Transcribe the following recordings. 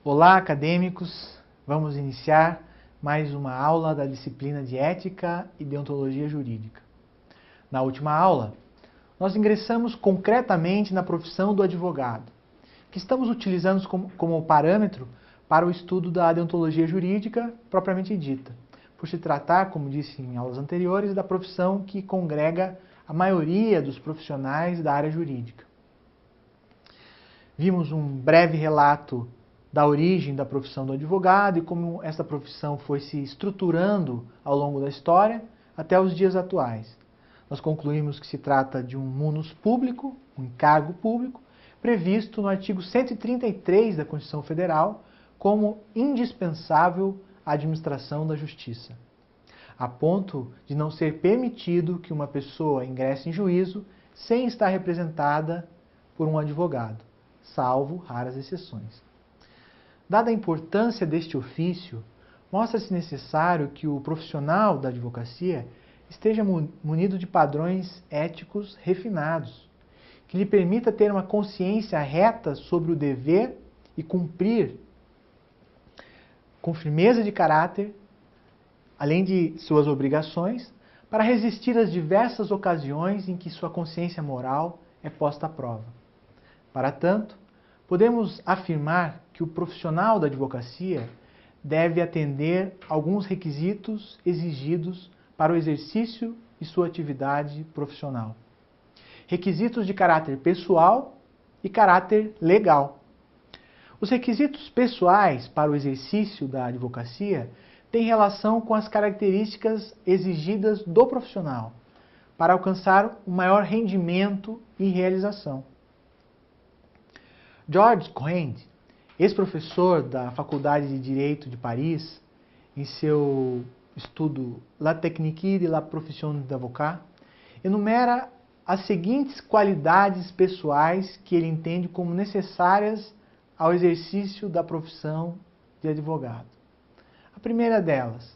Olá, acadêmicos! Vamos iniciar mais uma aula da disciplina de Ética e Deontologia Jurídica. Na última aula, nós ingressamos concretamente na profissão do advogado, que estamos utilizando como parâmetro para o estudo da deontologia jurídica propriamente dita, por se tratar, como disse em aulas anteriores, da profissão que congrega a maioria dos profissionais da área jurídica. Vimos um breve relato da origem da profissão do advogado e como essa profissão foi se estruturando ao longo da história até os dias atuais. Nós concluímos que se trata de um munus público, um encargo público, previsto no artigo 133 da Constituição Federal como indispensável à administração da justiça, a ponto de não ser permitido que uma pessoa ingresse em juízo sem estar representada por um advogado, salvo raras exceções. Dada a importância deste ofício, mostra-se necessário que o profissional da advocacia esteja munido de padrões éticos refinados, que lhe permita ter uma consciência reta sobre o dever e cumprir com firmeza de caráter, além de suas obrigações, para resistir às diversas ocasiões em que sua consciência moral é posta à prova. Para tanto, podemos afirmar que o profissional da advocacia deve atender alguns requisitos exigidos para o exercício de sua atividade profissional. Requisitos de caráter pessoal e caráter legal. Os requisitos pessoais para o exercício da advocacia têm relação com as características exigidas do profissional para alcançar um maior rendimento e realização. Georges Cohen, ex-professor da Faculdade de Direito de Paris, em seu estudo La technique de la profession d'avocat, enumera as seguintes qualidades pessoais que ele entende como necessárias ao exercício da profissão de advogado. A primeira delas,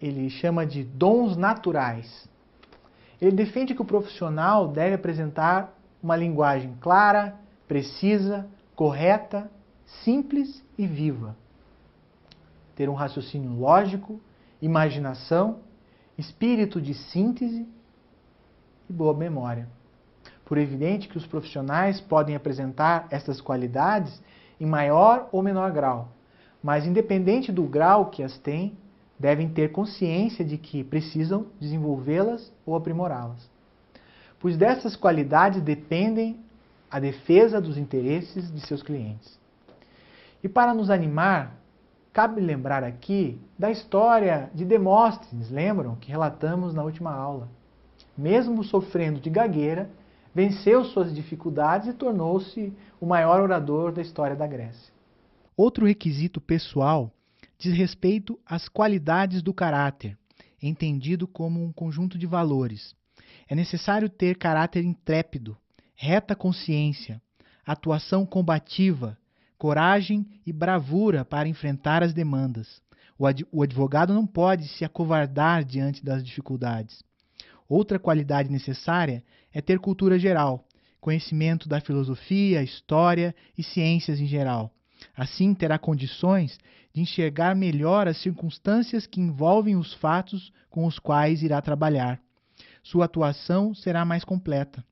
ele chama de dons naturais. Ele defende que o profissional deve apresentar uma linguagem clara, precisa, correta, simples e viva. Ter um raciocínio lógico, imaginação, espírito de síntese e boa memória. Por evidente que os profissionais podem apresentar essas qualidades em maior ou menor grau, mas independente do grau que as têm, devem ter consciência de que precisam desenvolvê-las ou aprimorá-las. Pois dessas qualidades dependem a defesa dos interesses de seus clientes. E para nos animar, cabe lembrar aqui da história de Demóstenes, lembram? Que relatamos na última aula. Mesmo sofrendo de gagueira, venceu suas dificuldades e tornou-se o maior orador da história da Grécia. Outro requisito pessoal diz respeito às qualidades do caráter, entendido como um conjunto de valores. É necessário ter caráter intrépido, reta consciência, atuação combativa, coragem e bravura para enfrentar as demandas. O advogado não pode se acovardar diante das dificuldades. Outra qualidade necessária é ter cultura geral, conhecimento da filosofia, história e ciências em geral. Assim, terá condições de enxergar melhor as circunstâncias que envolvem os fatos com os quais irá trabalhar. Sua atuação será mais completa.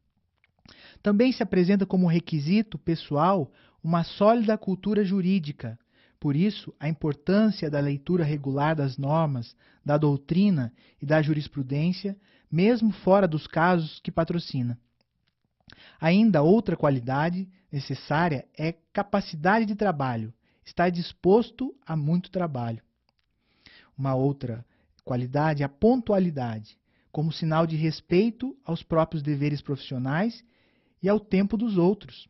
Também se apresenta como requisito pessoal uma sólida cultura jurídica. Por isso, a importância da leitura regular das normas, da doutrina e da jurisprudência, mesmo fora dos casos que patrocina. Ainda outra qualidade necessária é capacidade de trabalho, estar disposto a muito trabalho. Uma outra qualidade é a pontualidade, como sinal de respeito aos próprios deveres profissionais e ao tempo dos outros.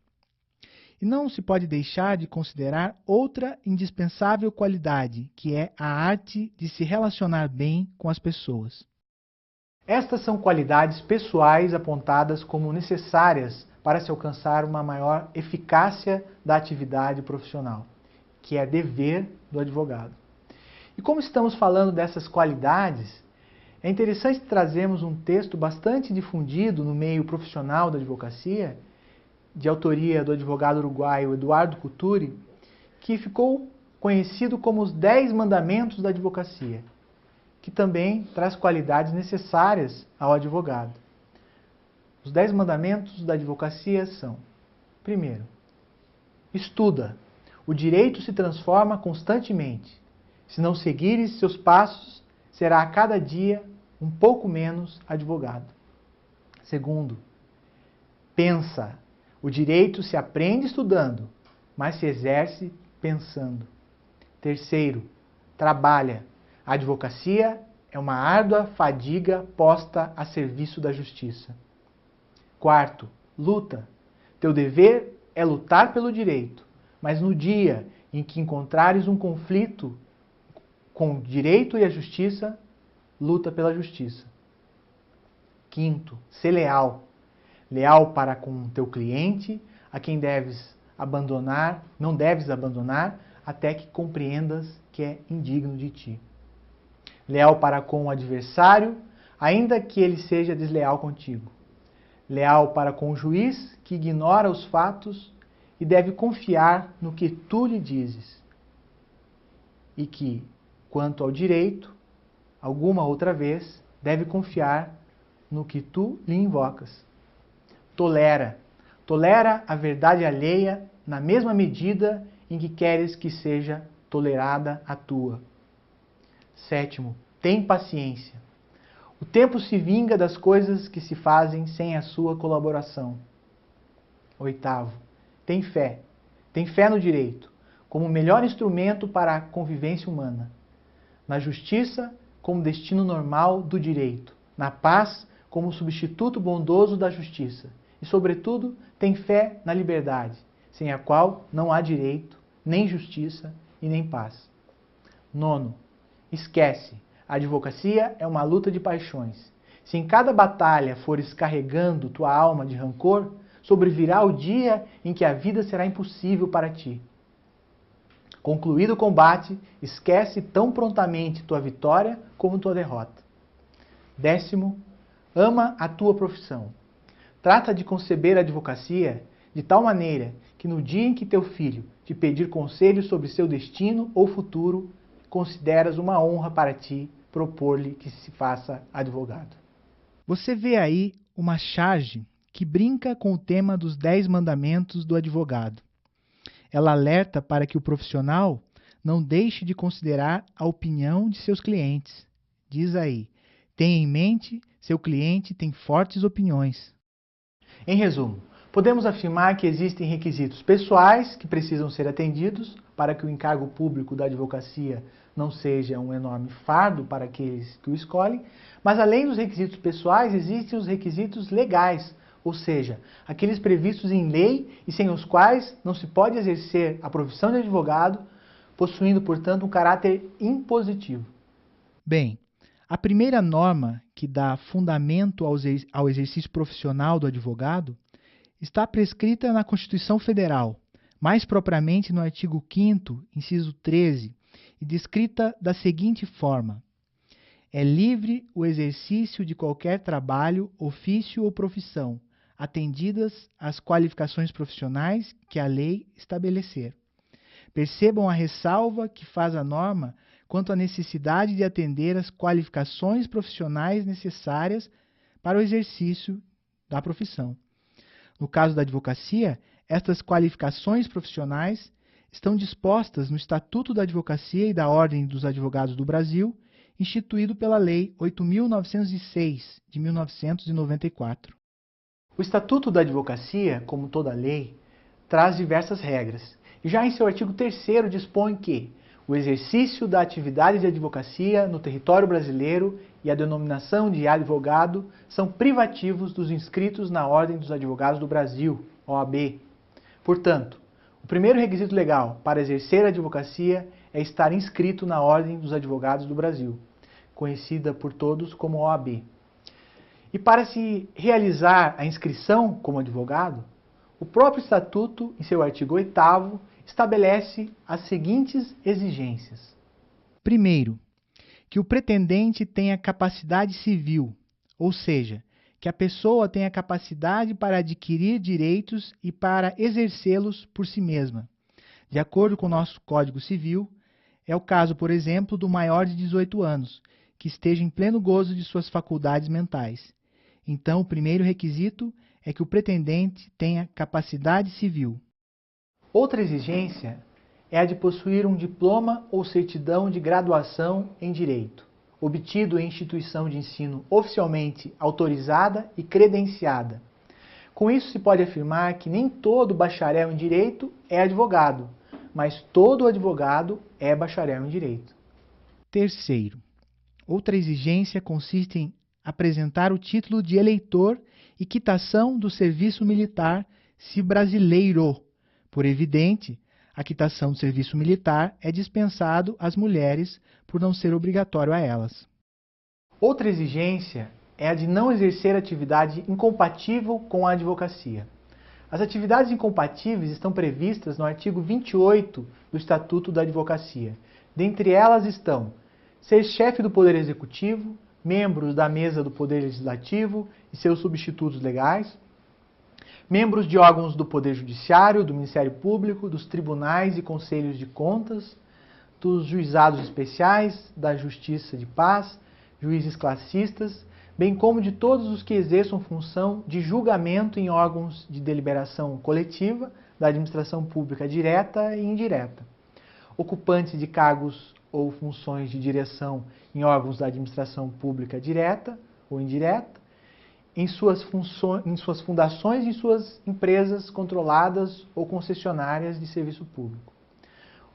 E não se pode deixar de considerar outra indispensável qualidade, que é a arte de se relacionar bem com as pessoas. Estas são qualidades pessoais apontadas como necessárias para se alcançar uma maior eficácia da atividade profissional, que é dever do advogado. E como estamos falando dessas qualidades, é interessante trazermos um texto bastante difundido no meio profissional da advocacia, de autoria do advogado uruguaio Eduardo Couturi, que ficou conhecido como os 10 mandamentos da advocacia, que também traz qualidades necessárias ao advogado. Os 10 mandamentos da advocacia são: primeiro, estuda. O direito se transforma constantemente. Se não seguires seus passos, será a cada dia um pouco menos advogado. Segundo, pensa. O direito se aprende estudando, mas se exerce pensando. Terceiro, trabalha. A advocacia é uma árdua fadiga posta a serviço da justiça. Quarto, luta. Teu dever é lutar pelo direito, mas no dia em que encontrares um conflito com o direito e a justiça, luta pela justiça. Quinto, ser leal. Leal para com teu cliente, a quem não deves abandonar, até que compreendas que é indigno de ti. Leal para com o adversário, ainda que ele seja desleal contigo. Leal para com o juiz, que ignora os fatos e deve confiar no que tu lhe dizes. E que, quanto ao direito, alguma outra vez, deve confiar no que tu lhe invocas. Tolera. Tolera a verdade alheia na mesma medida em que queres que seja tolerada a tua. Sétimo, tem paciência. O tempo se vinga das coisas que se fazem sem a sua colaboração. Oitavo, tem fé. Tem fé no direito, como o melhor instrumento para a convivência humana. Na justiça, como destino normal do direito. Na paz, como substituto bondoso da justiça. E, sobretudo, tem fé na liberdade, sem a qual não há direito, nem justiça e nem paz. Nono, esquece. A advocacia é uma luta de paixões. Se em cada batalha fores carregando tua alma de rancor, sobrevirá o dia em que a vida será impossível para ti. Concluído o combate, esquece tão prontamente tua vitória como tua derrota. Décimo, ama a tua profissão. Trata de conceber a advocacia de tal maneira que no dia em que teu filho te pedir conselho sobre seu destino ou futuro, consideras uma honra para ti propor-lhe que se faça advogado. Você vê aí uma charge que brinca com o tema dos 10 mandamentos do advogado. Ela alerta para que o profissional não deixe de considerar a opinião de seus clientes. Diz aí, tenha em mente, seu cliente tem fortes opiniões. Em resumo, podemos afirmar que existem requisitos pessoais que precisam ser atendidos para que o encargo público da advocacia não seja um enorme fardo para aqueles que o escolhem, mas além dos requisitos pessoais, existem os requisitos legais, ou seja, aqueles previstos em lei e sem os quais não se pode exercer a profissão de advogado, possuindo, portanto, um caráter impositivo. Bem, a primeira norma que dá fundamento ao exercício profissional do advogado está prescrita na Constituição Federal, mais propriamente no artigo 5º, inciso 13, e descrita da seguinte forma: é livre o exercício de qualquer trabalho, ofício ou profissão, atendidas as qualificações profissionais que a lei estabelecer. Percebam a ressalva que faz a norma quanto à necessidade de atender às qualificações profissionais necessárias para o exercício da profissão. No caso da advocacia, estas qualificações profissionais estão dispostas no Estatuto da Advocacia e da Ordem dos Advogados do Brasil, instituído pela Lei 8.906, de 1994. O Estatuto da Advocacia, como toda lei, traz diversas regras. E já em seu artigo 3º dispõe que o exercício da atividade de advocacia no território brasileiro e a denominação de advogado são privativos dos inscritos na Ordem dos Advogados do Brasil, OAB. Portanto, o primeiro requisito legal para exercer a advocacia é estar inscrito na Ordem dos Advogados do Brasil, conhecida por todos como OAB. E para se realizar a inscrição como advogado, o próprio Estatuto, em seu artigo 8º, estabelece as seguintes exigências. Primeiro, que o pretendente tenha capacidade civil, ou seja, que a pessoa tenha capacidade para adquirir direitos e para exercê-los por si mesma. De acordo com o nosso Código Civil, é o caso, por exemplo, do maior de 18 anos, que esteja em pleno gozo de suas faculdades mentais. Então, o primeiro requisito é que o pretendente tenha capacidade civil. Outra exigência é a de possuir um diploma ou certidão de graduação em Direito, obtido em instituição de ensino oficialmente autorizada e credenciada. Com isso, se pode afirmar que nem todo bacharel em Direito é advogado, mas todo advogado é bacharel em Direito. Terceiro, outra exigência consiste em apresentar o título de eleitor e quitação do serviço militar, se brasileiro. Por evidente, a quitação do serviço militar é dispensado às mulheres por não ser obrigatório a elas. Outra exigência é a de não exercer atividade incompatível com a advocacia. As atividades incompatíveis estão previstas no artigo 28 do Estatuto da Advocacia. Dentre elas estão ser chefe do Poder Executivo, membros da mesa do Poder Legislativo e seus substitutos legais, membros de órgãos do Poder Judiciário, do Ministério Público, dos tribunais e conselhos de contas, dos juizados especiais, da Justiça de Paz, juízes classistas, bem como de todos os que exerçam função de julgamento em órgãos de deliberação coletiva, da administração pública direta e indireta, ocupantes de cargos ou funções de direção em órgãos da administração pública direta ou indireta, em suas fundações e em suas empresas controladas ou concessionárias de serviço público.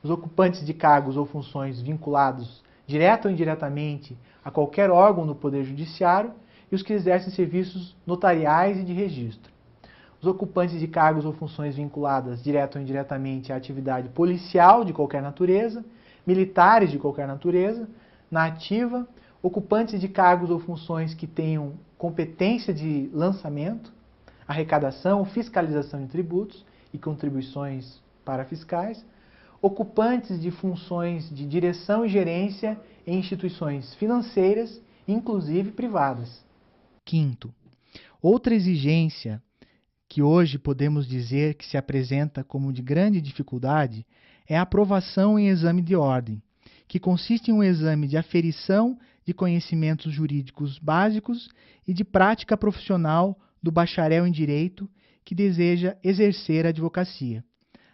Os ocupantes de cargos ou funções vinculados direta ou indiretamente a qualquer órgão do Poder Judiciário e os que exercem serviços notariais e de registro. Os ocupantes de cargos ou funções vinculadas direta ou indiretamente à atividade policial de qualquer natureza, militares de qualquer natureza, na ativa, ocupantes de cargos ou funções que tenham competência de lançamento, arrecadação ou fiscalização de tributos e contribuições para fiscais, ocupantes de funções de direção e gerência em instituições financeiras, inclusive privadas. Quinto, outra exigência que hoje podemos dizer que se apresenta como de grande dificuldade é a aprovação em exame de ordem, que consiste em um exame de aferição de conhecimentos jurídicos básicos e de prática profissional do bacharel em Direito que deseja exercer a advocacia.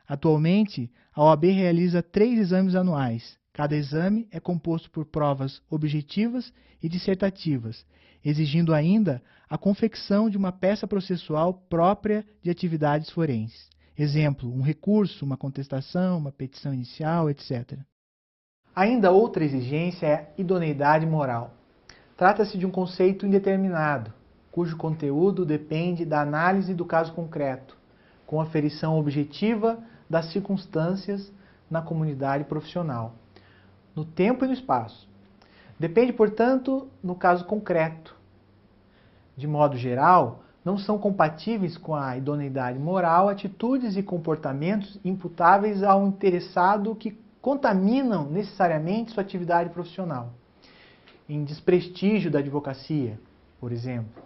Atualmente, a OAB realiza 3 exames anuais. Cada exame é composto por provas objetivas e dissertativas, exigindo ainda a confecção de uma peça processual própria de atividades forenses. Exemplo, um recurso, uma contestação, uma petição inicial, etc. Ainda outra exigência é a idoneidade moral. Trata-se de um conceito indeterminado, cujo conteúdo depende da análise do caso concreto, com aferição objetiva das circunstâncias na comunidade profissional, no tempo e no espaço. Depende, portanto, no caso concreto. De modo geral, não são compatíveis com a idoneidade moral atitudes e comportamentos imputáveis ao interessado que contaminam necessariamente sua atividade profissional, em desprestígio da advocacia, por exemplo.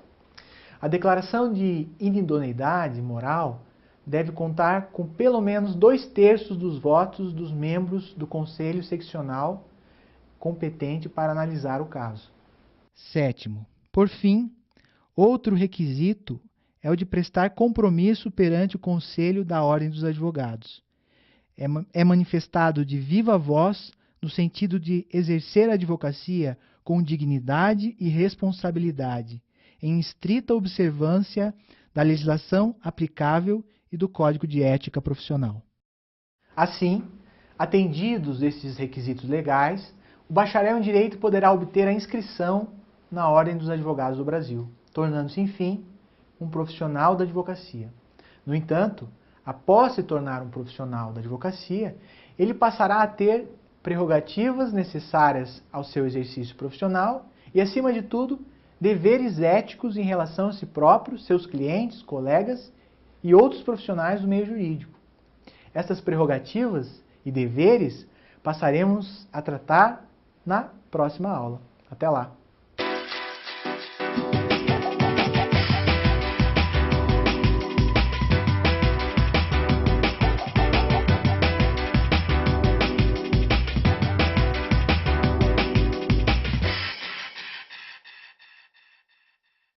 A declaração de inidoneidade moral deve contar com pelo menos 2/3 dos votos dos membros do Conselho Seccional competente para analisar o caso. Sétimo, por fim, outro requisito é o de prestar compromisso perante o Conselho da Ordem dos Advogados. É manifestado de viva voz no sentido de exercer a advocacia com dignidade e responsabilidade, em estrita observância da legislação aplicável e do Código de Ética Profissional. Assim, atendidos esses requisitos legais, o bacharel em Direito poderá obter a inscrição na Ordem dos Advogados do Brasil, tornando-se, enfim, um profissional da advocacia. No entanto, após se tornar um profissional da advocacia, ele passará a ter prerrogativas necessárias ao seu exercício profissional e, acima de tudo, deveres éticos em relação a si próprio, seus clientes, colegas e outros profissionais do meio jurídico. Essas prerrogativas e deveres passaremos a tratar na próxima aula. Até lá!